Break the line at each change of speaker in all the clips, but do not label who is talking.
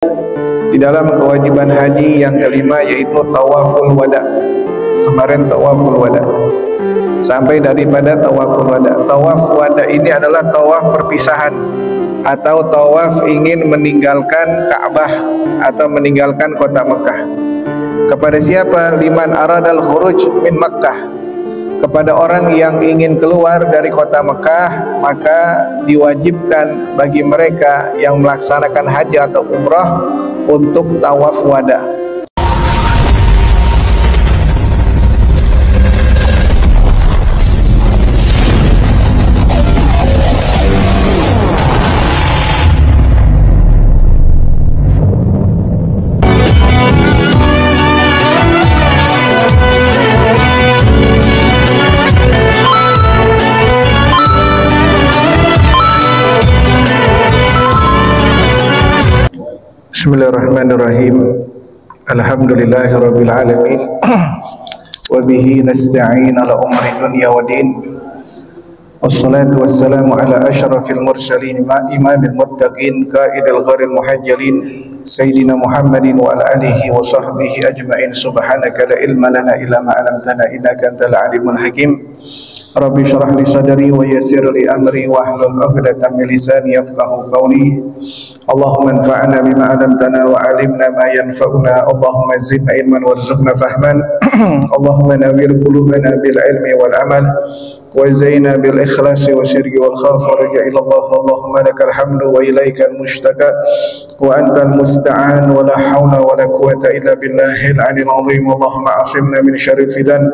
di dalam kewajiban haji yang kelima, yaitu tawaful wada. Kemarin tawaful wada, sampai daripada tawaful wada. Tawaf wada ini adalah tawaf perpisahan atau tawaf ingin meninggalkan Ka'bah atau meninggalkan kota Mekah. Kepada siapa? Liman aradal khuruj min Makkah, kepada orang yang ingin keluar dari kota Mekah, maka diwajibkan bagi mereka yang melaksanakan haji atau umrah untuk tawaf wada. Bismillahirrahmanirrahim. Alhamdulillahirabbil alamin. Wa bihi nasta'in ala umri dunya waddin. Wassalatu wassalamu ala asyrafil mursalin imamil muttaqin qaidil gharil muhajjalin sayyidina Muhammadin wa ala alihi wa sahbihi ajma'in. Subhanaka la ilma lana illa ma 'allamtana innaka antal alimul hakim. Rabbi syrah li sadri wa yassir li amri wahlul 'uqdatam min lisani yafqahu qawli. Allahumma anfa'na bima 'allamtana wa 'allimna ma yanfa'una. Allahumma zidna ilman warzuqna fahman. Allahumma nawwir qulubana bil ilmi wal amal wa zayyinna bil ikhlasi wa syirki wal khawf wa raja ila Allah. Allahumma lakal hamdu wa ilaikal mushtaka wa antal musta'an wa la hawla wa la quwwata illa billahil 'aliyyil 'azim. Allahumma asimna min syarril fitan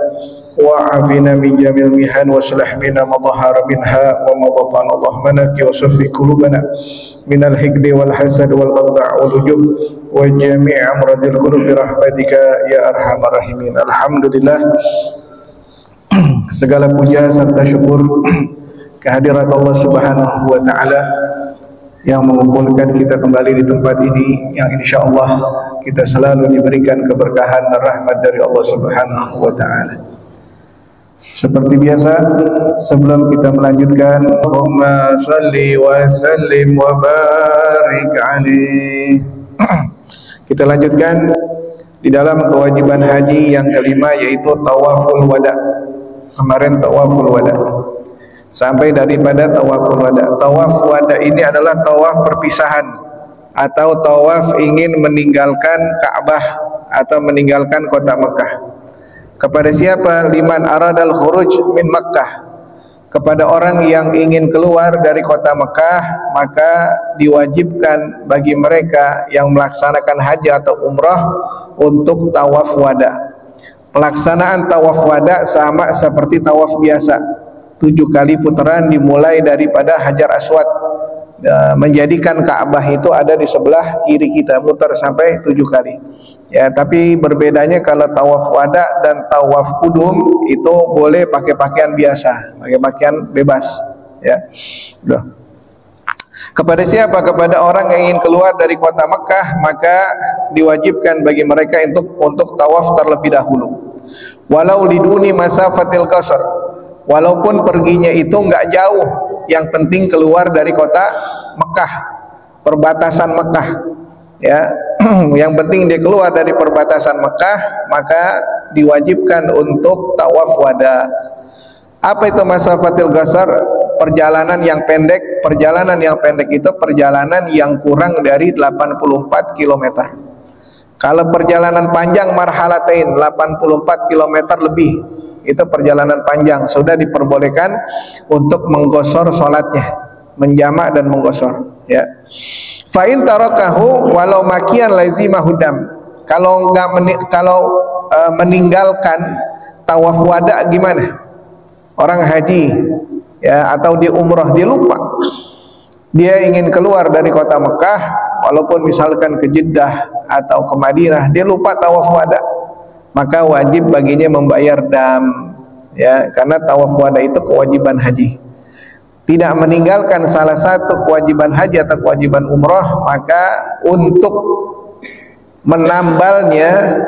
wa'afina min jamil mihan wa salah bina madahara minha wa mabatan. Allahumma naki wa sufi qulubana minal hikdi wal hasad wal bagda' wal ujub wa jami' amradil qulub bi rahmatika ya arhamar rahimin. Alhamdulillah, segala puja serta syukur kehadirat Allah Subhanahu wa taala yang mengumpulkan kita kembali di tempat ini, yang insyaallah kita selalu diberikan keberkahan dan rahmat dari Allah Subhanahu wa taala. Seperti biasa, sebelum kita melanjutkan, Allahumma shalli wa sallim wa barik alaihi. Kita lanjutkan di dalam kewajiban haji yang kelima, yaitu tawaful wada. Kemarin tawaful wada, sampai daripada tawaful wada. Tawaf wada ini adalah tawaf perpisahan atau tawaf ingin meninggalkan Ka'bah atau meninggalkan kota Mekah. Kepada siapa? Liman aradal khuruj min Makkah, kepada orang yang ingin keluar dari kota Mekah, maka diwajibkan bagi mereka yang melaksanakan haji atau umrah untuk tawaf wada. Pelaksanaan tawaf wada sama seperti tawaf biasa, 7 kali putaran dimulai daripada Hajar Aswad, menjadikan Ka'bah itu ada di sebelah kiri kita, mutar sampai 7 kali. Ya, tapi berbedanya kalau tawaf wada dan tawaf kudum itu boleh pakai pakaian biasa, pakai pakaian bebas. Ya, udah. Kepada siapa? Kepada orang yang ingin keluar dari kota Mekah, maka diwajibkan bagi mereka untuk tawaf terlebih dahulu. Walau liduni masafatil qasr, walaupun perginya itu enggak jauh, yang penting keluar dari kota Mekah, perbatasan Mekah. Ya, yang penting dia keluar dari perbatasan Mekah, maka diwajibkan untuk tawaf wada. Apa itu masafatil qasar? Perjalanan yang pendek. Perjalanan yang pendek itu perjalanan yang kurang dari 84 km. Kalau perjalanan panjang marhalatain, 84 km lebih, itu perjalanan panjang, sudah diperbolehkan untuk menggosor sholatnya, menjamak dan menggosor. Ya. Fa in tarakahu walau makian lazimahudam. Kalau meninggalkan tawaf wada gimana? Orang haji ya atau dia umrah, dia lupa. Dia ingin keluar dari kota Mekah, walaupun misalkan ke Jeddah atau ke Madinah, dia lupa tawaf wada. Maka wajib baginya membayar dam. Ya, karena tawaf wada itu kewajiban haji. Tidak meninggalkan salah satu kewajiban haji atau kewajiban umrah, maka untuk menambalnya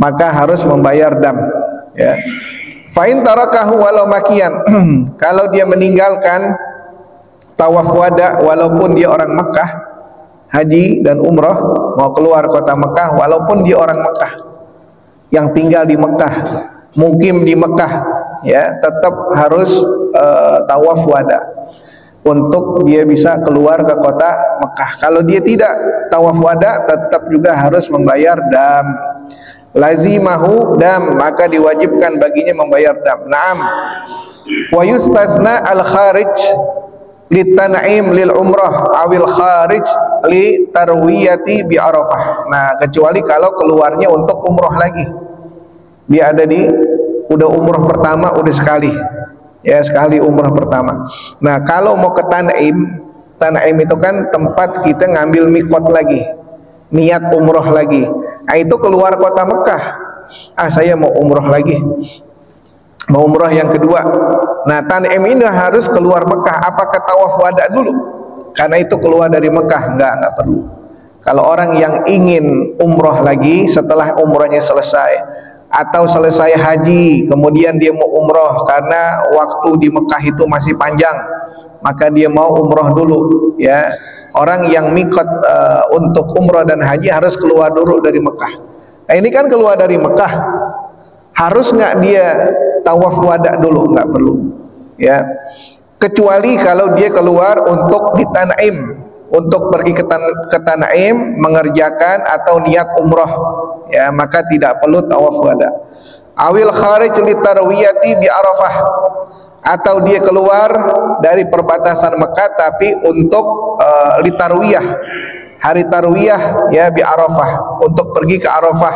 maka harus membayar dam. Ya. Fa in tarakahu walau makian. Kalau dia meninggalkan tawaf wada walaupun dia orang Mekah, haji dan umrah, mau keluar kota Mekah, walaupun dia orang Mekah yang tinggal di Mekah, mukim di Mekah, ya, tetap harus tawaf wada untuk dia bisa keluar ke kota Mekah. Kalau dia tidak tawaf wada, tetap juga harus membayar dam. Lazimahu dam, maka diwajibkan baginya membayar dam. Naam. Wa yustathna al kharij litan'im lil umrah awil kharij li tarwiyati bi Arafah. Nah, kecuali kalau keluarnya untuk umrah lagi. Dia ada di udah umrah pertama udah sekali. Ya, sekali umrah pertama. Nah, kalau mau ke Tan'im, Tan'im itu kan tempat kita ngambil mikot lagi, niat umrah lagi. Nah, itu keluar kota Mekah. Ah, saya mau umrah lagi, mau umrah yang kedua. Nah, Tan'im ini harus keluar Mekah. Apakah tawaf wada dulu? Karena itu keluar dari Mekah, enggak perlu. Kalau orang yang ingin umrah lagi setelah umrahnya selesai, atau selesai haji kemudian dia mau umroh karena waktu di Mekah itu masih panjang, maka dia mau umroh dulu, ya. Orang yang mikot untuk umroh dan haji harus keluar dulu dari Mekah. Nah, ini kan keluar dari Mekah, harus nggak dia tawaf wada dulu? Nggak perlu, ya. Kecuali kalau dia keluar untuk di Tan'im, untuk pergi ke Tan'im mengerjakan atau niat umroh, ya, maka tidak perlu tawaf wada. Awil kharij li tarwiyati bi Arafah, atau dia keluar dari perbatasan Mekah tapi untuk li tarwiyah, hari tarwiyah, ya, bi Arafah, untuk pergi ke Arafah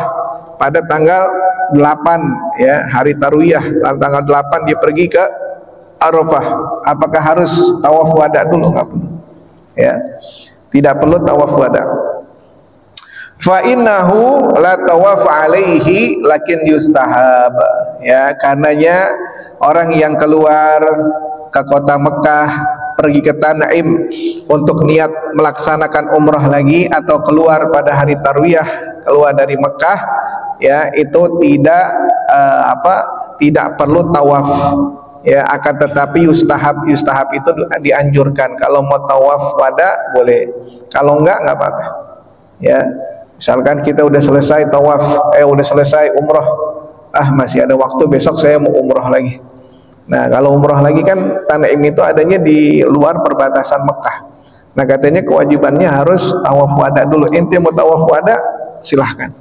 pada tanggal 8, ya, hari tarwiyah tanggal 8 dia pergi ke Arafah. Apakah harus tawaf wada dulu? Enggak perlu, ya, tidak perlu tawaf wada. Fa innahu la tawaf alaihi lakin yustahab, ya, karenanya orang yang keluar ke kota Mekah pergi ke Tan'im untuk niat melaksanakan umrah lagi, atau keluar pada hari tarwiyah keluar dari Mekah, ya, itu tidak tidak perlu tawaf, ya, akan tetapi yustahab itu dianjurkan. Kalau mau tawaf wada boleh, kalau enggak apa-apa, ya. Misalkan kita udah selesai tawaf, udah selesai umrah, masih ada waktu, besok saya mau umrah lagi. Nah, kalau umrah lagi kan Tan'im itu adanya di luar perbatasan Mekah. Nah, katanya kewajibannya harus tawaf wada dulu. Ente mau tawaf wada silahkan,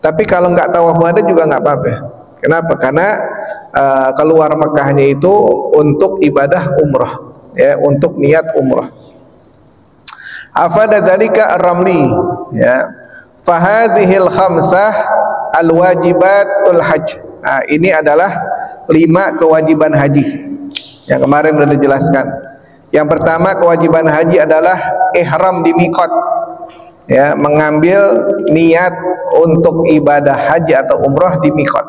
tapi kalau nggak tawaf wada juga nggak apa-apa. Kenapa? Karena keluar Mekahnya itu untuk ibadah umrah, ya, untuk niat umrah. Afada dzalika ar-Ramli, ya. Fahadhil khamsah al-wajibatul hajj. Nah, ini adalah 5 kewajiban haji yang kemarin sudah dijelaskan. Yang pertama, kewajiban haji adalah ihram di mikot, ya, mengambil niat untuk ibadah haji atau umrah di mikot.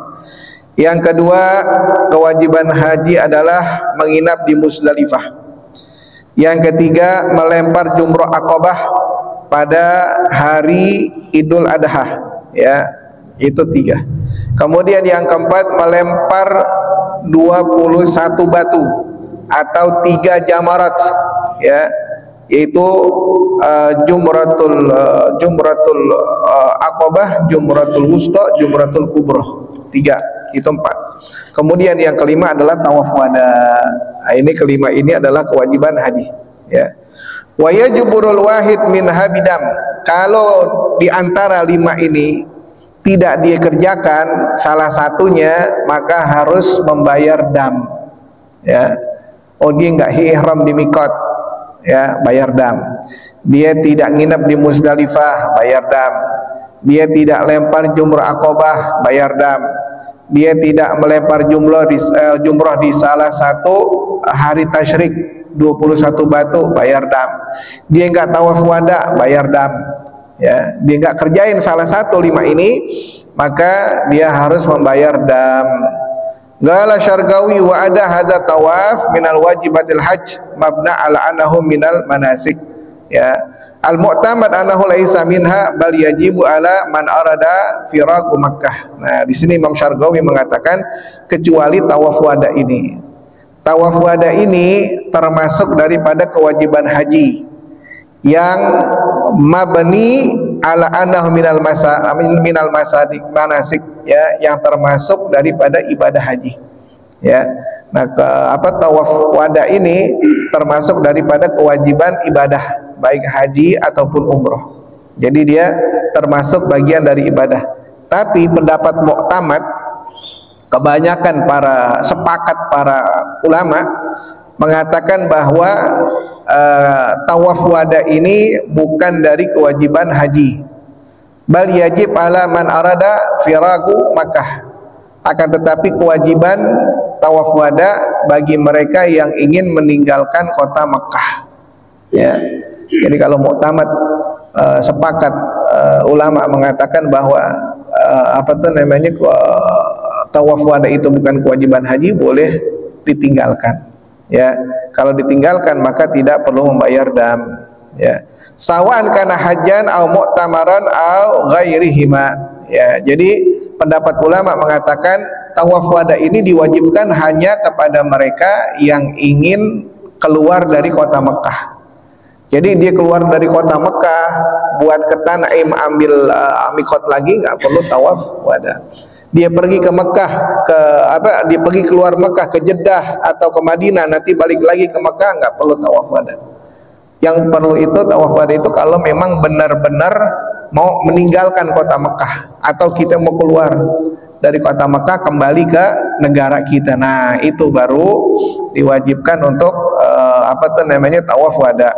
Yang kedua, kewajiban haji adalah menginap di Musdalifah. Yang ketiga, melempar jumrah Aqabah pada hari Idul Adha, ya, itu 3. Kemudian yang keempat, melempar 21 batu atau 3 jamarat, ya, yaitu jumratul Aqabah, jumratul wusta, jumratul kubra. 3, itu 4. Kemudian yang kelima adalah tawaf wada. Nah, ini kelima ini adalah kewajiban haji, ya. Wa yajburul wahid min habidam. Kalau di antara 5 ini tidak dia kerjakan salah satunya, maka harus membayar dam, ya. Oh, dia enggak ihram di mikot, ya, bayar dam. Dia tidak nginep di Musdalifah, bayar dam. Dia tidak lempar jumrah Aqabah, bayar dam. Dia tidak melempar jumrah di salah satu hari tasyrik 21 batu, bayar dam. Dia enggak tawaf wada, bayar dam, ya. Dia enggak kerjain salah satu 5 ini, maka dia harus membayar dam. Qala Syarqawi wa ada hadza tawaf minal wajibatil hajj mabna ala annahu minal manasik, ya. Al-mu'tamad annahu laisa minha bal yajibu ala man arada firaqu Makkah. Nah, di sini Imam Syarqawi mengatakan kecuali tawaf wada ini. Tawaf wada ini termasuk daripada kewajiban haji yang mabni ala annahu minal masadik manasik, ya, yang termasuk daripada ibadah haji, ya. Nah, tawaf wada ini termasuk daripada kewajiban ibadah baik haji ataupun umroh. Jadi dia termasuk bagian dari ibadah. Tapi pendapat muktamad, kebanyakan sepakat para ulama mengatakan bahwa tawaf wada ini bukan dari kewajiban haji, bal yajib ala man arada firagu Makkah. Akan tetapi kewajiban tawaf wada bagi mereka yang ingin meninggalkan kota Mekah, ya. Jadi kalau muktamad sepakat ulama mengatakan bahwa tawaf wada itu bukan kewajiban haji, boleh ditinggalkan, ya. Kalau ditinggalkan maka tidak perlu membayar dam, ya. Sawan kana hajjan au mu'tamaran au ghairihima, ya. Jadi pendapat ulama mengatakan tawaf wada ini diwajibkan hanya kepada mereka yang ingin keluar dari kota Mekah. Jadi dia keluar dari kota Mekah buat ke Tan'im ambil mikot lagi, nggak perlu tawaf wada. Dia pergi ke Mekah, dia pergi keluar Mekah ke Jeddah atau ke Madinah, nanti balik lagi ke Mekah, nggak perlu tawaf wada. Yang perlu itu tawaf wada itu kalau memang benar-benar mau meninggalkan kota Mekah, atau kita mau keluar dari kota Mekah kembali ke negara kita. Nah, itu baru diwajibkan untuk tawaf wada.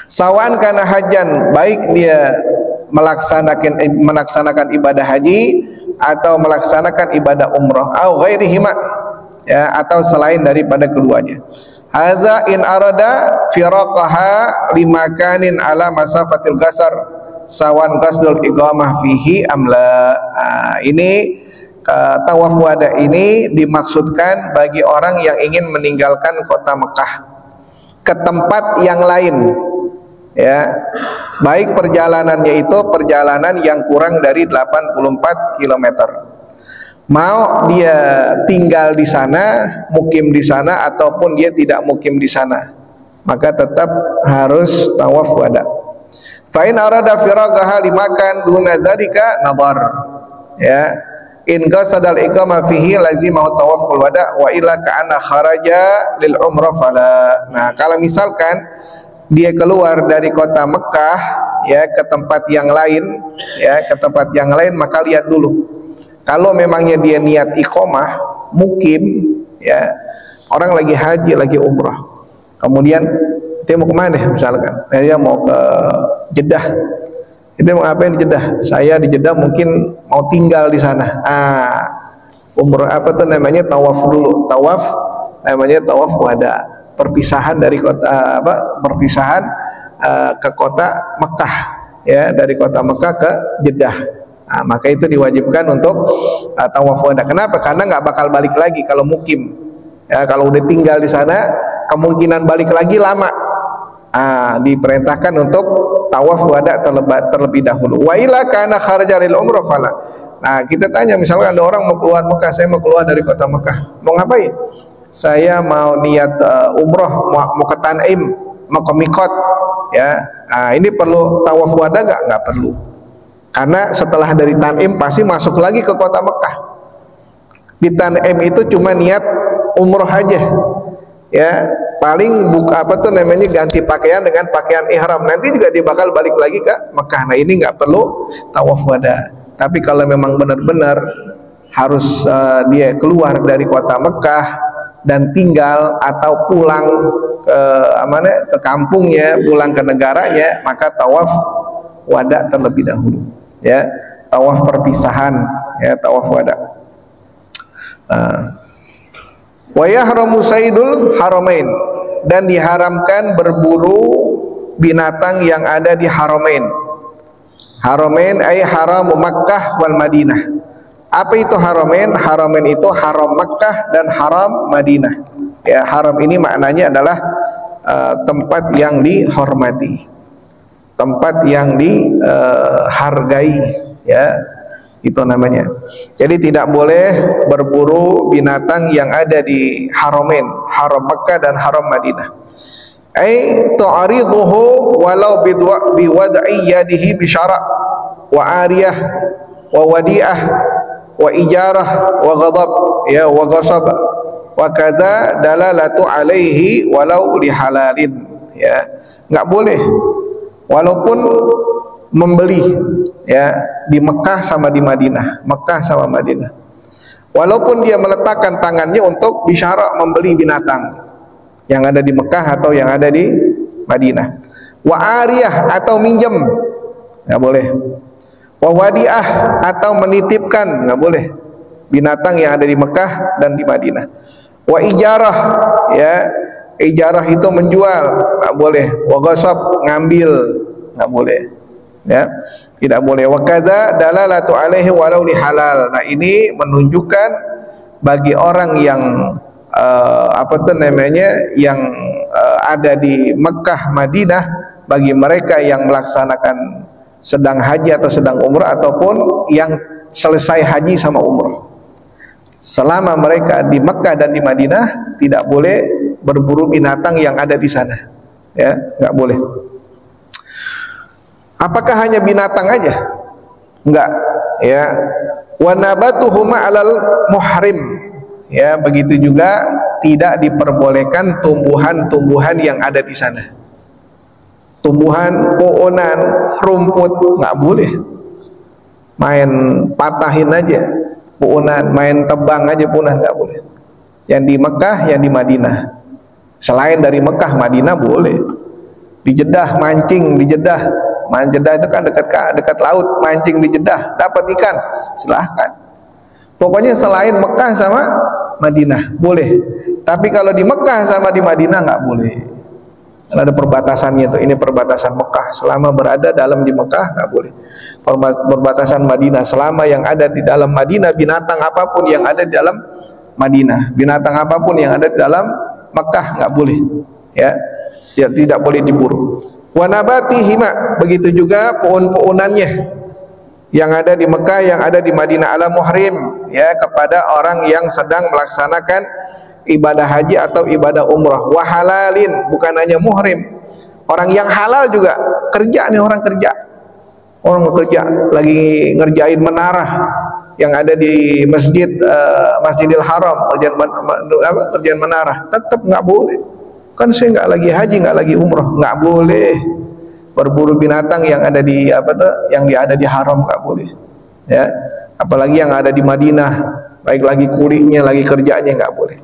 Sawan kana hajjan, baik dia melaksanakan ibadah haji atau melaksanakan ibadah umroh, au ghairihima, ya, atau selain daripada keduanya. Hadza in arada firaqaha limakanin ala masafatil qasar sawan qasdul iqamah fihi amla. Ini tawaf wada ini dimaksudkan bagi orang yang ingin meninggalkan kota Mekah ke tempat yang lain, ya, baik perjalanannya itu perjalanan yang kurang dari 84 km. Mau dia tinggal di sana, mukim di sana, ataupun dia tidak mukim di sana, maka tetap harus tawaf wada. Fa in arada firaqaha limakan duna dzalika nadhar, ya. In qasadal iqamah fihi lazimahu tawaful wada wa illa ka'anna kharaja lil umrah fala. Nah, kalau misalkan dia keluar dari kota Mekah, ya, ke tempat yang lain, ya, ke tempat yang lain, maka lihat dulu. Kalau memangnya dia niat iqamah, mukim, ya, orang lagi haji, lagi umrah, kemudian dia mau kemana misalkan, dia mau ke Jeddah, dia mau ngapain di Jeddah? Saya di Jeddah mungkin mau tinggal di sana. Umrah tawaf dulu, tawaf namanya tawaf wada, perpisahan dari kota perpisahan ke kota Mekah, ya, dari kota Mekah ke Jeddah. Nah, maka itu diwajibkan untuk tawaf wada. Kenapa? Karena nggak bakal balik lagi kalau mukim. Ya, kalau udah tinggal di sana, kemungkinan balik lagi lama. Diperintahkan untuk tawaf wada terlebih dahulu. Wa ila kana kharaja lil umrah fala. Nah, kita tanya, misalkan ada orang mau keluar Mekah, saya mau keluar dari kota Mekah, mau ngapain? Saya mau niat umroh, mau ke Tan'im, mau ke mikot, ya. Ini perlu tawaf wada nggak? Nggak perlu. Karena setelah dari Tan'im pasti masuk lagi ke kota Mekah. Di Tan'im itu cuma niat umroh aja, ya. Paling ganti pakaian dengan pakaian ihram. Nanti juga dia bakal balik lagi ke Mekah. Nah, ini nggak perlu tawaf wada. Tapi kalau memang benar-benar harus dia keluar dari kota Mekah dan tinggal atau pulang ke kampungnya, pulang ke negaranya, maka tawaf wada terlebih dahulu, ya, tawaf perpisahan, ya, tawaf wada. Wa yahramu saydul haramain, dan diharamkan berburu binatang yang ada di haramain. Haramain ay haramu Makkah wal Madinah. Apa itu haramain? Haramain itu haram Makkah dan haram Madinah. Ya, haram ini maknanya adalah tempat yang dihormati, tempat yang dihargai, ya, itu namanya. Jadi tidak boleh berburu binatang yang ada di haramain, haram Makkah dan haram Madinah. Ai tu'riduhu walau biwad'i yadihi bi syara' wa ariyah wa wadi'ah wa ijarah wa ghadab ya wa ghasab wa kadza dalalatu alaihi walau li halalin, ya. Enggak boleh walaupun membeli, ya, di Mekah sama di Madinah, Mekah sama Madinah, walaupun dia meletakkan tangannya untuk bisyara membeli binatang yang ada di Mekah atau yang ada di Madinah. Wa ariyah atau minjem, nggak boleh. Wa wadi'ah atau menitipkan, nggak boleh, binatang yang ada di Mekah dan di Madinah. Wa ijarah, ya, ijarah itu menjual, nggak boleh. Wa ghasab, ngambil, nggak boleh, ya, tidak boleh. Wa kadza dalalatu alaihi walau li halal. Nah, ini menunjukkan bagi orang yang yang ada di Mekah, Madinah, bagi mereka yang melaksanakan sedang haji atau sedang umrah ataupun yang selesai haji sama umrah, selama mereka di Mekah dan di Madinah tidak boleh berburu binatang yang ada di sana, ya, nggak boleh. Apakah hanya binatang aja? Enggak, ya. Wa nabatuhuma 'alal muhrim, ya, begitu juga tidak diperbolehkan tumbuhan-tumbuhan yang ada di sana. Tumbuhan, pohonan, rumput nggak boleh. Main patahin aja pohonan, main tebang aja pohonan nggak boleh. Yang di Mekah, yang di Madinah. Selain dari Mekah, Madinah boleh. Di Jeddah mancing, di Jeddah. Jeddah itu kan dekat laut, mancing di Jeddah dapat ikan, silahkan. Pokoknya selain Mekah sama Madinah boleh. Tapi kalau di Mekah sama di Madinah nggak boleh. Karena ada perbatasannya tuh. Ini perbatasan Mekah. Selama berada dalam di Mekah nggak boleh. Perbatasan Madinah. Selama yang ada di dalam Madinah, binatang apapun yang ada di dalam Madinah, binatang apapun yang ada di dalam Mekah nggak boleh. Ya, tidak boleh diburu. Wa nabatihima, begitu juga pohon-pohonannya yang ada di Mekah, yang ada di Madinah, ala muhrim, ya, kepada orang yang sedang melaksanakan ibadah haji atau ibadah umrah. Wa halalin, bukan hanya muhrim, orang yang halal juga kerja nih, orang kerja lagi ngerjain menara yang ada di Masjidil Haram, kerjaan menara, tetap nggak boleh. Kan saya nggak lagi haji, nggak lagi umrah, nggak boleh berburu binatang yang ada di yang ada di haram, nggak boleh, ya. Apalagi yang ada di Madinah, baik lagi kulinya, lagi kerjanya, nggak boleh,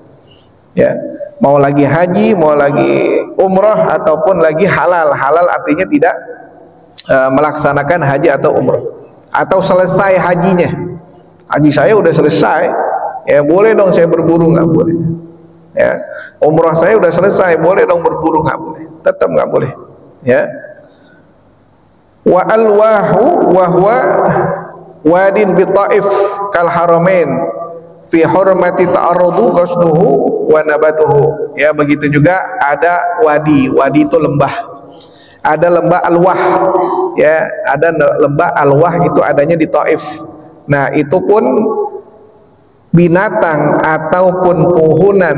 ya. Mau lagi haji, mau lagi umrah ataupun lagi halal artinya tidak melaksanakan haji atau umrah, atau selesai hajinya. Haji saya udah selesai, ya boleh dong saya berburu, nggak boleh. Ya, umrah saya udah selesai, boleh dong berburu, nggak boleh, tetap nggak boleh, ya. Wa alwahu wa huwa wadin bi Taif kal haramain fi hurmati ta'arrudu qasduhu wa nabatuhu, ya. Begitu juga ada wadi itu lembah, ada lembah Alwah, ya, ada lembah Alwah itu adanya di Taif. Nah, itu pun binatang ataupun pohonan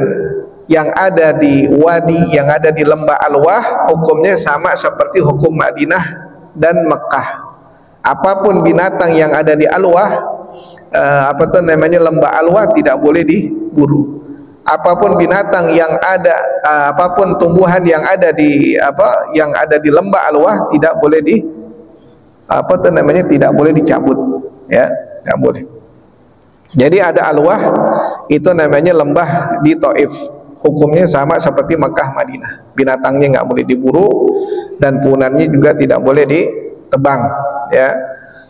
yang ada di wadi, yang ada di lembah Alwah, hukumnya sama seperti hukum Madinah dan Mekah. Apapun binatang yang ada di Alwah, lembah Alwah, tidak boleh diburu. Apapun binatang yang ada, apapun tumbuhan yang ada di lembah Alwah, tidak boleh tidak boleh dicabut, ya, nggak boleh. Jadi ada Alwah, itu namanya lembah di Taif, hukumnya sama seperti Mekah, Madinah. Binatangnya nggak boleh diburu dan punannya juga tidak boleh ditebang, ya.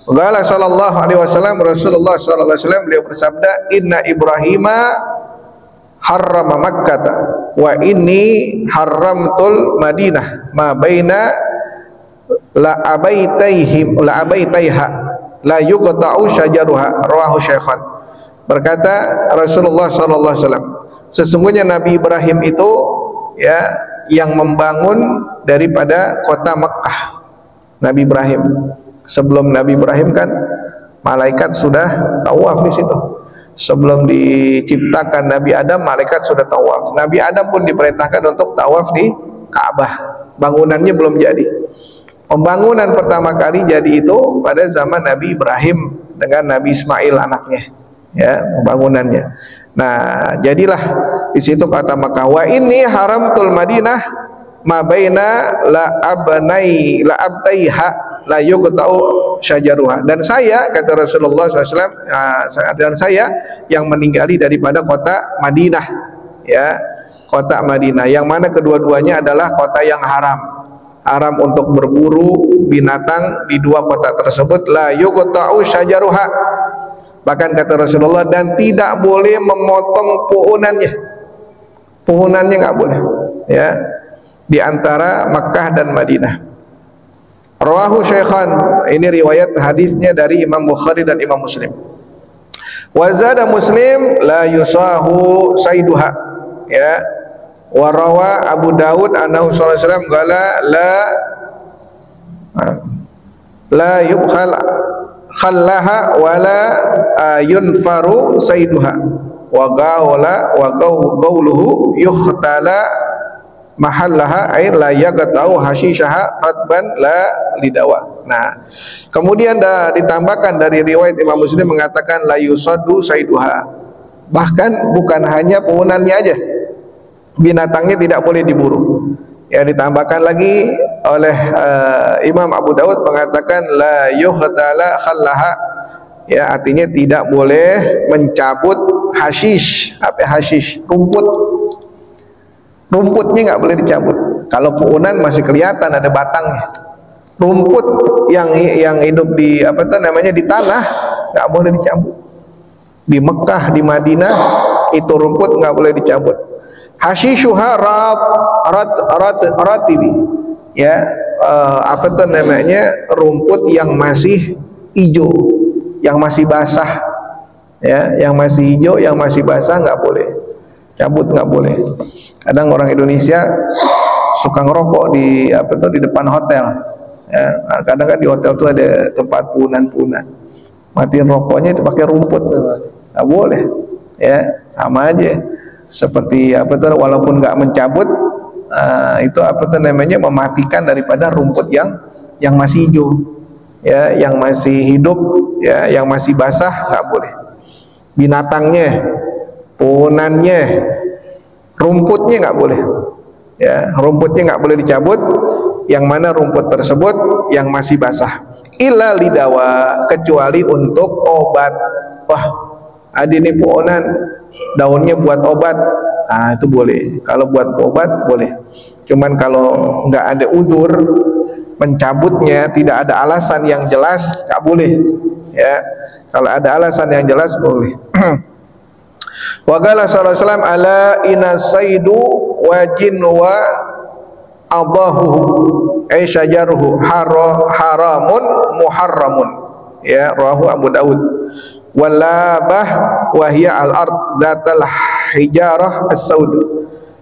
Qala sallallahu alaihi wasallam, Rasulullah sallallahu alaihi wasallam beliau bersabda, inna Ibrahima harrama Makkah wa inni haramtul Madinah ma baina la abaitaiha la yuqta'u syajaruha, rawahu Syaikhan. Berkata Rasulullah sallallahu alaihi wasallam, sesungguhnya Nabi Ibrahim itu, ya, yang membangun daripada kota Mekah. Nabi Ibrahim, sebelum Nabi Ibrahim kan malaikat sudah tawaf di situ. Sebelum diciptakan Nabi Adam, malaikat sudah tawaf. Nabi Adam pun diperintahkan untuk tawaf di Ka'bah. Bangunannya belum jadi. Pembangunan pertama kali jadi itu pada zaman Nabi Ibrahim dengan Nabi Ismail anaknya, ya, pembangunannya. Nah, jadilah di situ kata Makkah, wa inni haramtul Madinah ma baina la abtaiha la yuqta'u syajaruha. Dan saya, kata Rasulullah SAW, dan saya yang meninggali daripada kota Madinah, ya, kota Madinah, yang mana kedua-duanya adalah kota yang haram untuk berburu binatang di dua kota tersebut. La yuqta'u syajaruha, bahkan kata Rasulullah, dan tidak boleh memotong pohonannya nggak boleh, ya, di antara Makkah dan Madinah. Rawahu Syaikhan, ini riwayat hadisnya dari Imam Bukhari dan Imam Muslim. Wa zada Muslim la yusahu saiduha, ya. Wa rawa Abu Dawud annahu sallallahu alaihi wasallam qala la yubkhal khallaha wa la yunfaru saiduha wa qawluhu yukhtala mahallaha ay la yaqta'u hashishaha ratban la lidawa. Nah, kemudian ditambahkan dari riwayat Imam Muslim mengatakan la yusaddu saiduha, bahkan bukan hanya pohonannya aja, binatangnya tidak boleh diburu. Ya, ditambahkan lagi oleh Imam Abu Dawud mengatakan la yuhtala khallaha, ya, artinya tidak boleh mencabut hashish. Apa hashish? Rumputnya nggak boleh dicabut. Kalau pohonan masih kelihatan ada batangnya. Rumput yang hidup di di tanah nggak boleh dicabut. Di Mekah, di Madinah itu rumput nggak boleh dicabut. Hashishuha ratibi, ya, rumput yang masih hijau, yang masih basah, ya, yang masih hijau, yang masih basah nggak boleh cabut, nggak boleh. Kadang orang Indonesia suka ngerokok di di depan hotel, ya, kadang kan di hotel tuh ada tempat punan-punan, matiin rokoknya itu pakai rumput, nggak boleh, ya, sama aja seperti walaupun nggak mencabut, itu mematikan daripada rumput yang masih hijau, ya, yang masih hidup, ya, yang masih basah nggak boleh. Binatangnya, pohonannya, rumputnya nggak boleh, ya, rumputnya nggak boleh dicabut, yang mana rumput tersebut yang masih basah. Illa lidawa, kecuali untuk obat. Wah, ada ini pohonan daunnya buat obat, itu boleh. Kalau buat obat boleh. Cuman kalau nggak ada udzur mencabutnya, tidak ada alasan yang jelas, nggak boleh, ya. Kalau ada alasan yang jelas boleh. Wa qala sallallahu alaihi wasallam ala inasaidu wajin wa adahu ay syajaruhu haramun muharramun, ya, rawahu Abu Dawud. Walabah wahia al-ard datal hijarah as-saud,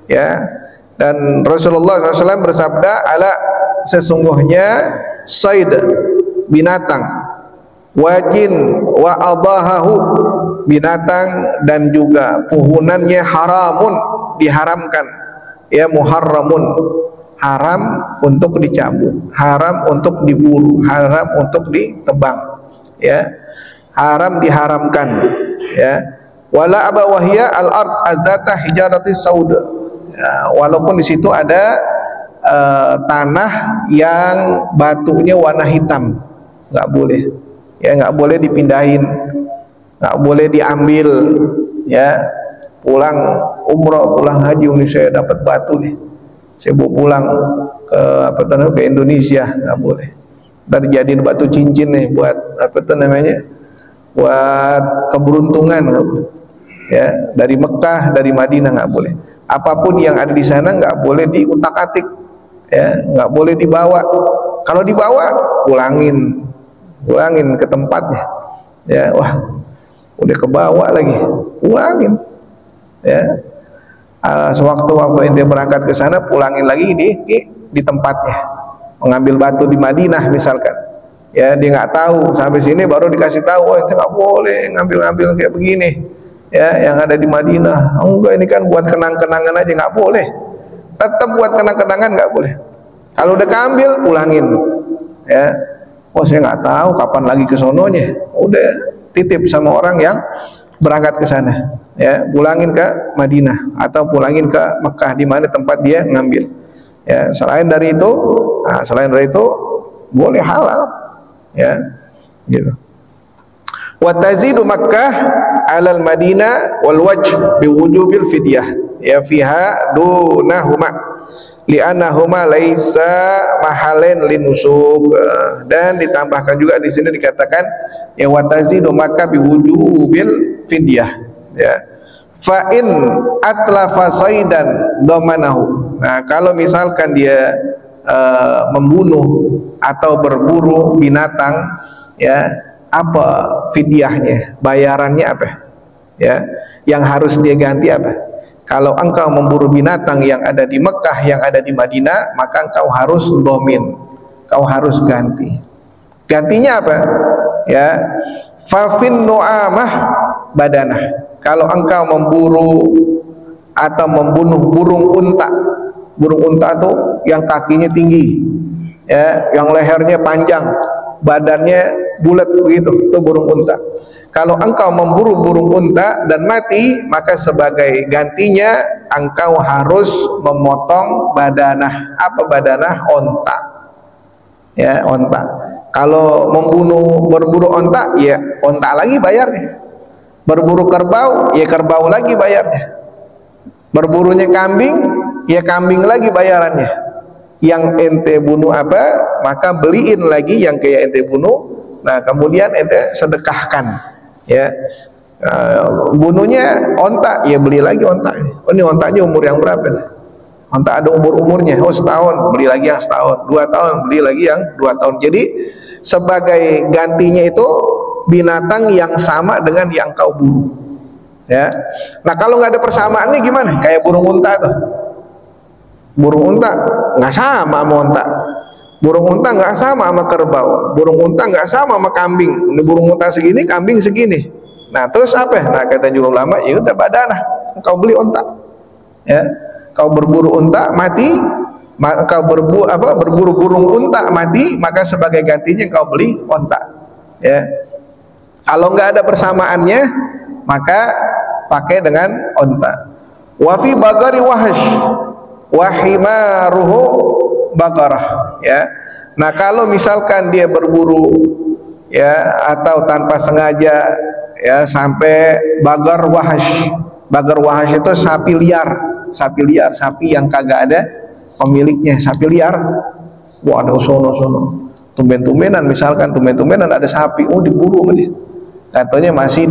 ya. Dan Rasulullah SAW bersabda, ala, sesungguhnya said, binatang, wajin wa adahahu, binatang dan juga pohonannya, haramun, diharamkan, ya, muharramun, haram untuk dicabut, haram untuk diburu, haram untuk ditebang, ya, haram, diharamkan, ya. Wala abawahiyya al-ard azata hijaratis saud, ya, walaupun di situ ada tanah yang batunya warna hitam, nggak boleh, ya, nggak boleh dipindahin, nggak boleh diambil, ya. Pulang umroh, pulang haji, saya dapat batu nih, saya bawa pulang ke Indonesia, nggak boleh. Dari jadiin batu cincin nih buat buat keberuntungan, ya, dari Mekah, dari Madinah, nggak boleh. Apapun yang ada di sana nggak boleh diutak-atik, ya, nggak boleh dibawa. Kalau dibawa, pulangin ke tempatnya, ya. Wah, udah kebawa lagi, pulangin, ya. Sewaktu-waktu ente berangkat ke sana, pulangin lagi di tempatnya. Mengambil batu di Madinah misalkan, ya, dia nggak tahu, sampai sini baru dikasih tahu, oh, itu nggak boleh ngambil kayak begini, ya, yang ada di Madinah. Oh, enggak, ini kan buat kenang-kenangan aja, nggak boleh, Tetap buat kenang-kenangan nggak boleh. Kalau udah keambil, pulangin. Ya, oh saya nggak tahu kapan lagi ke sononya. Udah titip sama orang yang berangkat ke sana. Ya, pulangin ke Madinah atau pulangin ke Mekah di mana tempat dia ngambil. Ya, selain dari itu boleh halal. Ya, gitu. Wa tazidu Makkah 'alal Madinah wal wajh biwujubil fidyah. Ya fiha dunahuma li'annahuma laisa mahalain linusuk. Dan ditambahkan juga di sini dikatakan ya wa tazidu Makkah biwujubil fidyah. Ya, fa in atlafa saidan domanahu. Nah, kalau misalkan dia membunuh atau berburu binatang, ya, apa fidyahnya, bayarannya apa? Ya, yang harus dia ganti apa? Kalau engkau memburu binatang yang ada di Mekah, yang ada di Madinah, maka engkau harus domin, kau harus ganti. Gantinya apa? Ya, fafin nu'amah badanah. Kalau engkau memburu atau membunuh burung unta itu yang kakinya tinggi, ya, yang lehernya panjang, badannya bulat begitu, itu burung unta. Kalau engkau memburu burung unta dan mati, maka sebagai gantinya engkau harus memotong badanah. Apa badanah? Onta. Ya, onta. Kalau berburu onta, ya onta lagi bayarnya. Berburu kerbau, ya kerbau lagi bayarnya. Berburunya kambing, ya kambing lagi bayarannya. Yang ente bunuh apa, maka beliin lagi yang kayak ente bunuh. Nah, kemudian ente sedekahkan. Ya, bunuhnya onta, ya beli lagi onta. Oh, ini ontanya umur yang berapa? Onta ada umurnya. Oh, setahun, beli lagi yang setahun. 2 tahun, beli lagi yang 2 tahun. Jadi sebagai gantinya itu binatang yang sama dengan yang kau buru. Ya. Nah, kalau nggak ada persamaannya gimana? Kayak burung unta tuh. Burung unta nggak sama sama unta. Burung unta nggak sama sama kerbau. Burung unta nggak sama sama kambing. Ini burung unta segini, kambing segini. Nah, terus apa? Nah, kata juru ulama, ya udah badanah. Kau beli unta. Ya. Kau berburu unta mati, kau berburu burung unta mati, maka sebagai gantinya kau beli unta. Ya. Kalau nggak ada persamaannya, maka pakai dengan onta. Wafi bagari wahash wahimaruhu bagarah. Ya. Nah, kalau misalkan dia berburu, ya, atau tanpa sengaja, ya, sampai bagar wahash. Bagar wahash itu sapi liar, sapi yang kagak ada pemiliknya, sapi liar. Wah, ada sono. Tumben-tumbenan, misalkan tumben-tumbenan ada sapi, oh diburu sama dia. Katanya masih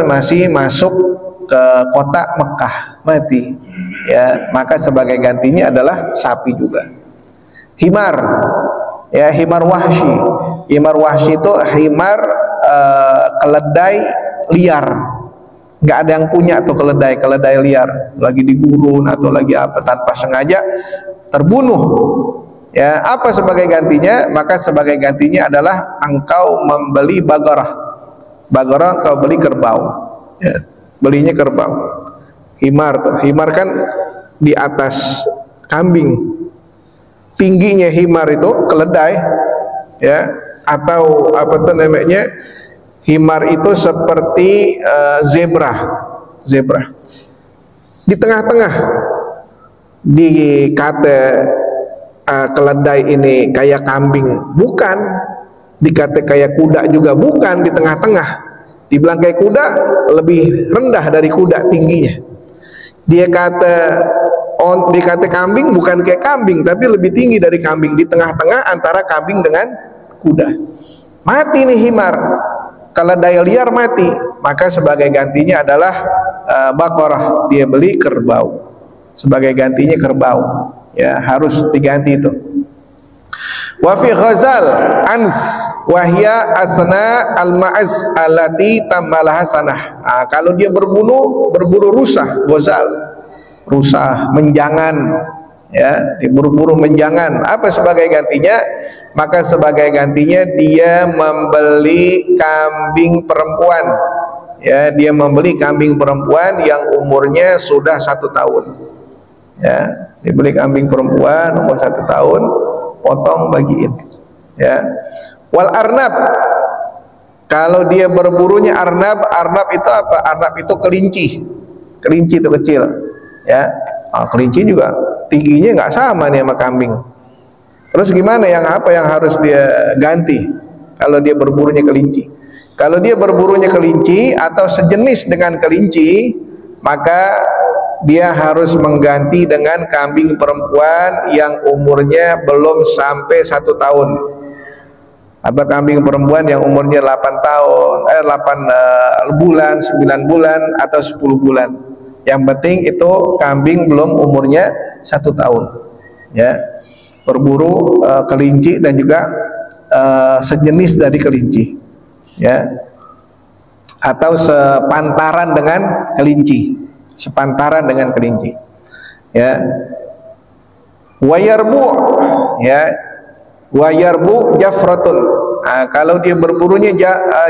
masih masuk ke kota Mekah, mati. Ya, maka sebagai gantinya adalah sapi juga. Himar, ya, himar wahsy. Himar wahsy itu himar keledai liar. Nggak ada yang punya tuh keledai liar, lagi di gurun atau lagi apa, tanpa sengaja terbunuh. Ya, apa sebagai gantinya? Maka sebagai gantinya adalah engkau membeli bagarah. Bagarah engkau beli kerbau. Ya, belinya kerbau. Himar kan di atas kambing. Tingginya himar itu keledai, ya, atau apa tuh namanya? Himar itu seperti zebra. Di tengah-tengah dikata keledai ini kayak kambing, bukan. Dikata kayak kuda juga bukan, di tengah-tengah. Dibilang kayak kuda, lebih rendah dari kuda tingginya. Dikata kambing, bukan kayak kambing, tapi lebih tinggi dari kambing, di tengah-tengah antara kambing dengan kuda. Mati nih himar, keledai liar mati, maka sebagai gantinya adalah bakorah, dia beli kerbau. Sebagai gantinya kerbau, ya, harus diganti itu. Wa fi ghazal ans wahya athna al-ma'az allati tamalaha sanah. Nah, kalau dia berburu rusa, ghazal, rusa menjangan, ya, diburu-buru menjangan, apa sebagai gantinya? Maka sebagai gantinya dia membeli kambing perempuan, ya, dia membeli kambing perempuan yang umurnya sudah 1 tahun. Ya, dibeli kambing perempuan umur 1 tahun, potong bagiin. Ya. Wal arnab, kalau dia berburunya arnab, arnab itu apa? Arnab itu kelinci. Kelinci itu kecil. Ya, kelinci juga tingginya nggak sama nih sama kambing. Terus gimana, yang apa yang harus dia ganti kalau dia berburunya kelinci? Kalau dia berburunya kelinci atau sejenis dengan kelinci, maka dia harus mengganti dengan kambing perempuan yang umurnya belum sampai 1 tahun, atau kambing perempuan yang umurnya 8 tahun, 8 bulan, 9 bulan, atau 10 bulan. Yang penting itu kambing belum umurnya 1 tahun. Ya, berburu kelinci dan juga sejenis dari kelinci. Ya, atau sepantaran dengan kelinci, sepantaran dengan kelinci. Ya, wayarbu, ya, wayarbu jafratun. Kalau dia berburunya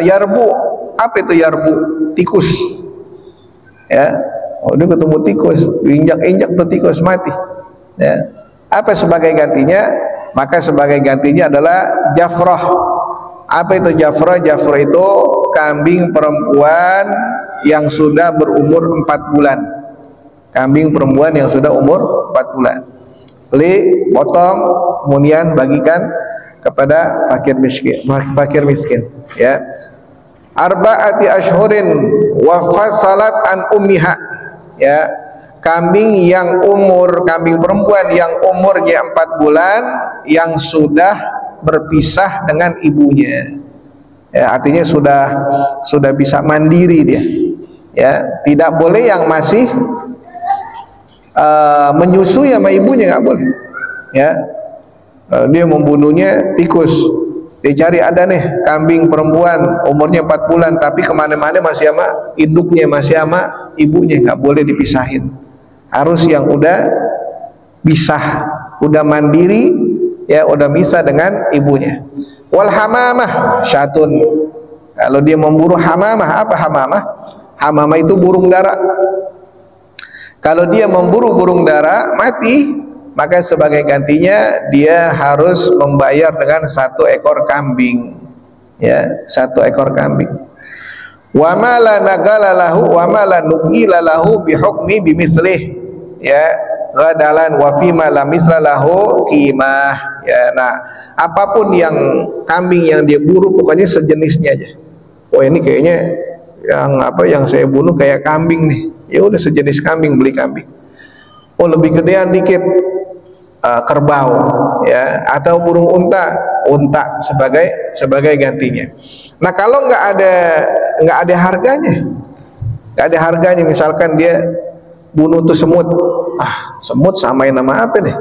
yarbu, apa itu yarbu? Tikus. Ya, dia ketemu tikus, injak-injak tuh tikus mati. Ya, apa sebagai gantinya? Maka sebagai gantinya adalah jafrah. Apa itu jafrah? Jafrah itu kambing perempuan yang sudah berumur 4 bulan. Kambing perempuan yang sudah umur 4 bulan. Beli, potong, kemudian bagikan kepada fakir miskin. Ya. Arba'ati ashhurin wa fasalat an ummiha. Ya. Kambing perempuan yang umurnya 4 bulan yang sudah berpisah dengan ibunya. Ya, artinya sudah bisa mandiri dia. Ya, tidak boleh yang masih menyusui sama ibunya, nggak boleh. Ya, dia membunuhnya tikus, dia cari ada nih kambing perempuan umurnya 4 bulan tapi kemana-mana masih sama induknya, masih sama ibunya, nggak boleh dipisahin. Harus yang udah bisa, udah mandiri, ya, udah bisa dengan ibunya. Wal hamamah syatun, kalau dia memburu hamamah. Apa hamamah? Hamamah itu burung dara. Kalau dia memburu burung dara mati, maka sebagai gantinya dia harus membayar dengan 1 ekor kambing. Ya, 1 ekor kambing. Wa ma la nagala lahu wa ma la nugila lahu bi hukmi bimithlih. Ya, ghadalan wa fima la mithla lahu qimah. Ya, nah, apapun yang kambing yang dia buru pokoknya sejenisnya aja. Oh, ini kayaknya yang saya bunuh kayak kambing nih. Ya udah sejenis kambing, beli kambing. Oh, lebih gedean dikit, kerbau, ya, atau burung unta sebagai gantinya. Nah, kalau nggak ada harganya, misalkan dia bunuh tuh semut. Semut samain nama apa nih?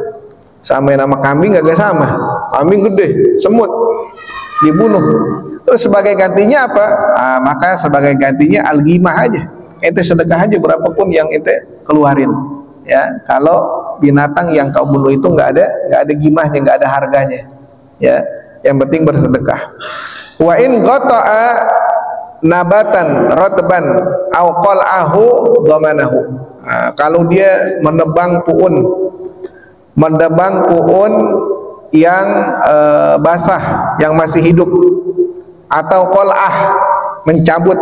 Samain nama kambing gak sama. Kambing gede, semut dibunuh. Terus sebagai gantinya apa? Maka sebagai gantinya al-ghimah aja. Ente sedekah aja berapapun yang ente keluarin. Ya, kalau binatang yang kau bunuh itu nggak ada ghimahnya, nggak ada harganya. Ya, yang penting bersedekah. Wa in qata'a nabatan rotban au qal'ahu dhamanahu. Kalau dia menebang puun yang basah, yang masih hidup, atau qal'ah, dicabut,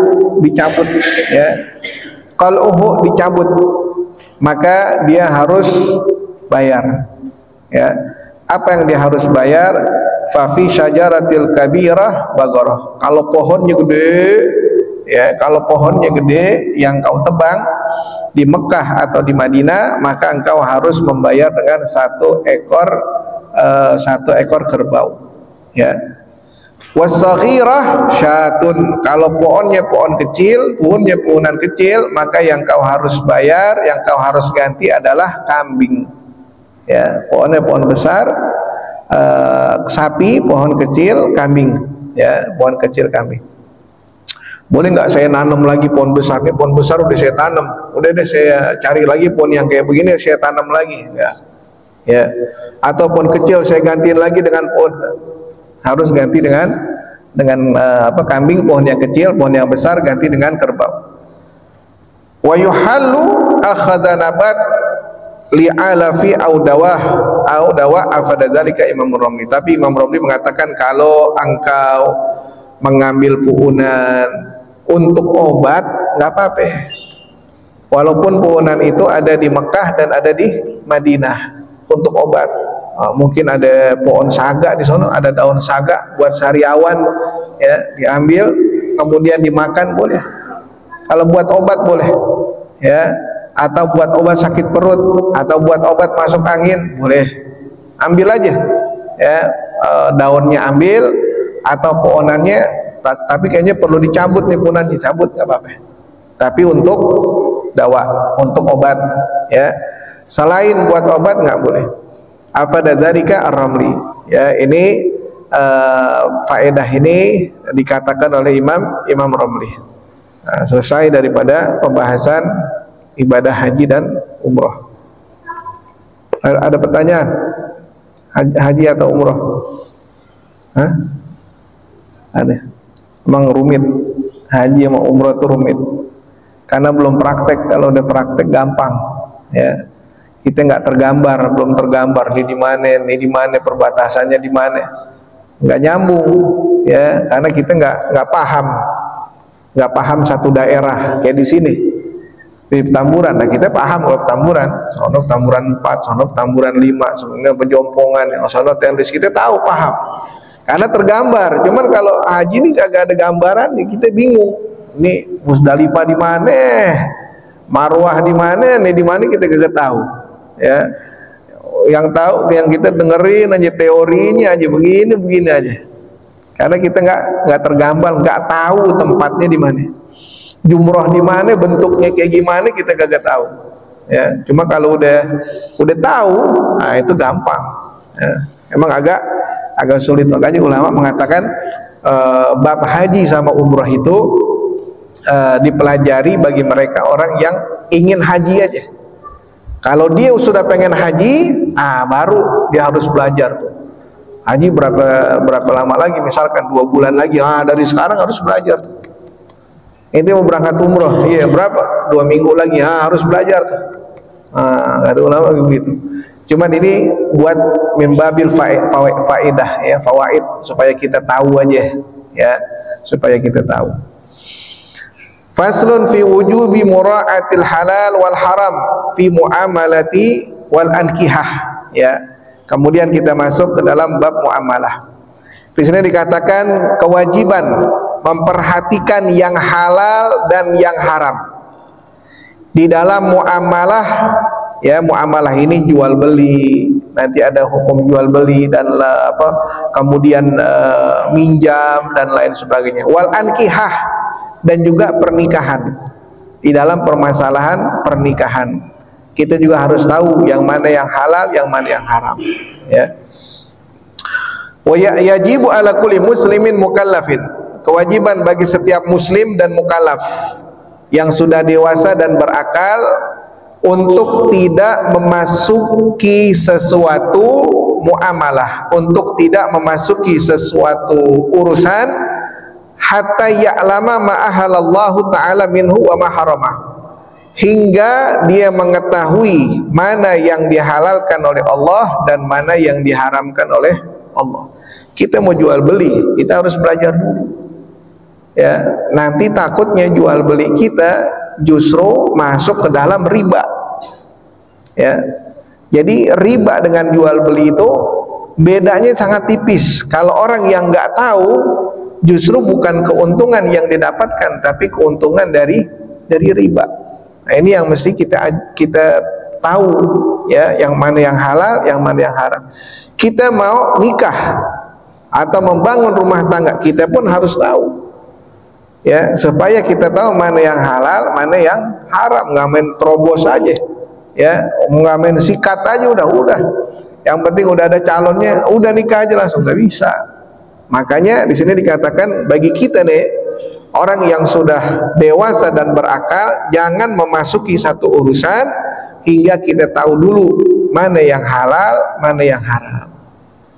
ya, qal'uhu dicabut, maka dia harus bayar. Ya, apa yang dia harus bayar? Fa fi syajaratil kabirah bagharah. Kalau pohonnya gede, ya, kalau pohonnya gede yang kau tebang di Mekah atau di Madinah, maka engkau harus membayar dengan 1 ekor kerbau. Ya. Wasaghirah syatun. Kalau pohonnya pohon kecil, pohonan kecil, maka yang kau harus bayar, yang kau harus ganti adalah kambing. Ya, pohonnya pohon besar, sapi, pohon kecil, kambing. Ya, pohon kecil, kambing. Boleh nggak saya nanam lagi pohon besar? Ini pohon besar udah saya tanam, udah deh saya cari lagi pohon yang kayak begini saya tanam lagi. Enggak. Ya, atau pohon kecil saya gantiin lagi dengan pohon, harus ganti dengan kambing. Pohon yang kecil, pohon yang besar ganti dengan kerbau. Wa yuhallu akhadha nabat li'alafi au dawa afadadzalika Imam Romli. Tapi Imam Romli mengatakan kalau engkau mengambil pu'unan untuk obat nggak apa-apa, walaupun pu'unan itu ada di Mekah dan ada di Madinah untuk obat. Mungkin ada pohon saga di sana, ada daun saga buat sariawan, ya, diambil kemudian dimakan boleh. Kalau buat obat boleh, ya, atau buat obat sakit perut, atau buat obat masuk angin boleh. Ambil aja, ya, daunnya ambil atau pohonannya, tapi kayaknya perlu dicabut nih pohonannya, cabut nggak apa-apa. Tapi untuk dawa, untuk obat, ya. Selain buat obat nggak boleh. Apa dzalika ar-Ramli, ya, ini faedah ini dikatakan oleh Imam Ramli. Nah, selesai daripada pembahasan ibadah haji dan umroh. Ada pertanyaan? Haji atau umroh? Hah? Ada? Emang rumit? Haji sama umroh itu rumit karena belum praktek. Kalau udah praktek gampang, ya. Kita nggak tergambar, belum tergambar ini di mana perbatasannya di mana, nggak nyambung, ya, karena kita nggak paham satu daerah kayak di sini di Petamburan. Nah, kita paham kalau Petamburan, sono Petamburan 4, sono Petamburan 5, sebenarnya Pejompongan, sono Tendris, kita tahu, paham, karena tergambar. Cuman kalau haji ini kagak ada gambaran, nih kita bingung. Ini Musdalifah di mana, Marwah di mana, nih di mana kita kagak tahu. Ya, yang tahu, yang kita dengerin aja teorinya aja, begini aja, karena kita nggak tergambar, nggak tahu tempatnya di mana, jumroh di mana, bentuknya kayak gimana, kita kagak tahu, ya. Cuma kalau udah tahu, nah itu gampang, ya. Emang agak sulit, makanya ulama mengatakan bab haji sama umroh itu dipelajari bagi mereka orang yang ingin haji aja. Kalau dia sudah pengen haji, baru dia harus belajar tuh. Haji berapa lama lagi? Misalkan 2 bulan lagi. Dari sekarang harus belajar tuh. Itu mau berangkat umroh, iya berapa? 2 minggu lagi, harus belajar tuh. Kata ulama begitu. Cuman ini buat membabil faedah, ya, fawaid, supaya kita tahu aja, ya, supaya kita tahu. Faslun fi wujubi mura'atil halal wal haram fi muamalati wal ankihah, ya. Kemudian kita masuk ke dalam bab muamalah. Di sini dikatakan kewajiban memperhatikan yang halal dan yang haram di dalam muamalah, ya. Muamalah ini jual beli, nanti ada hukum jual beli dan kemudian minjam dan lain sebagainya. Wal ankihah, dan juga pernikahan. Di dalam permasalahan pernikahan kita juga harus tahu yang mana yang halal, yang mana yang haram, ya. Wa yajibu ala kulli muslimin mukallafin, kewajiban bagi setiap muslim dan mukallaf yang sudah dewasa dan berakal untuk tidak memasuki sesuatu muamalah, untuk tidak memasuki sesuatu urusan hatta ya'lama ma ahalallahu ta'ala minhu wa ma haramah, hingga dia mengetahui mana yang dihalalkan oleh Allah dan mana yang diharamkan oleh Allah. Kita mau jual beli, kita harus belajar dulu, ya. Nanti takutnya jual beli kita justru masuk ke dalam riba, ya. Jadi riba dengan jual beli itu bedanya sangat tipis. Kalau orang yang nggak tahu, justru bukan keuntungan yang didapatkan, tapi keuntungan dari riba. Nah, ini yang mesti kita tahu, ya, yang mana yang halal, yang mana yang haram. Kita mau nikah atau membangun rumah tangga, kita pun harus tahu, ya, supaya kita tahu mana yang halal, mana yang haram. Nggak main terobos aja, ya, nggak main sikat aja udah. Yang penting udah ada calonnya, udah nikah aja langsung, nggak bisa. Makanya di sini dikatakan bagi kita nih, orang yang sudah dewasa dan berakal, jangan memasuki satu urusan hingga kita tahu dulu mana yang halal, mana yang haram,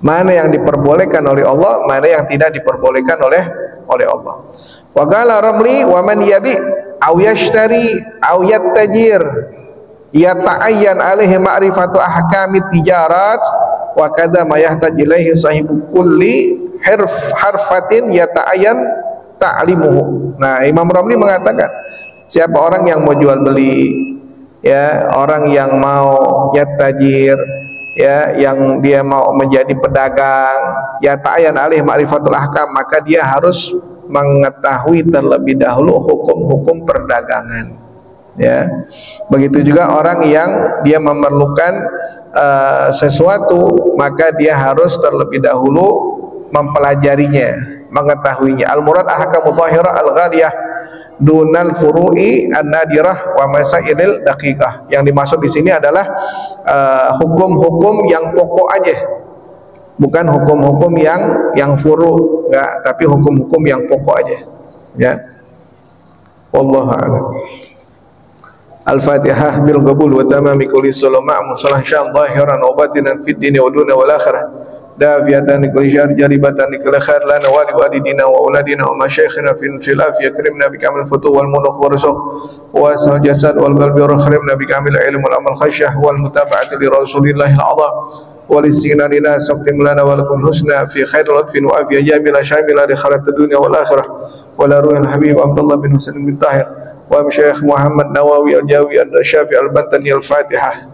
mana yang diperbolehkan oleh Allah, mana yang tidak diperbolehkan oleh Allah. Wa qala Ramli wa man yabi aw yashtari aw yattajir yata'ayyan alaihi ma'rifatu ahkamit tijarat wa kadza ma yahtaju ilaihi sahibu kulli harfatin yata'ayyan ta'limuhu. Nah, Imam Ramli mengatakan siapa orang yang mau jual beli, ya, orang yang mau yatajir, ya, yang dia mau menjadi pedagang, yata'ayyan alaihi ma'rifatul ahkam, maka dia harus mengetahui terlebih dahulu hukum-hukum perdagangan, ya. Begitu juga orang yang dia memerlukan sesuatu, maka dia harus terlebih dahulu mempelajarinya, mengetahuinya. Al-murad ahkamu dhahirah al-ghaliyah dunal furu'i an-nadirah wa masailil daqiqah. Yang dimaksud di sini adalah hukum-hukum yang pokok aja, bukan hukum-hukum yang furu', enggak, tapi hukum-hukum yang pokok aja, ya. Wallahu a'lam. Al-Fatihah bil qabul wa tamami kulli salama musallah syam zahiran wa batinan fid dini wa duna wal akhirah dafiyatan kulli syar jaribatan likul khair lana wa liwalidina wa auladina wa masyayikhina fil afiyah karimna bi kamil futuh wal munakh wa rusukh wa sal jasad wal qalbi wa karimna bi kamil ilm wal amal khasyah wal mutaba'ati li rasulillahil a'dha wal istighna lana saqtim lana wa lakum husna fi khair lutfin wa afiyah jamila syamila li khairat dunya wal akhirah wa la ruhil habib Abdullah bin Husain bin Tahir wa Syekh Muhammad Nawawi Al-Jawi Al-Syafi Al-Bantani Al-Fatihah.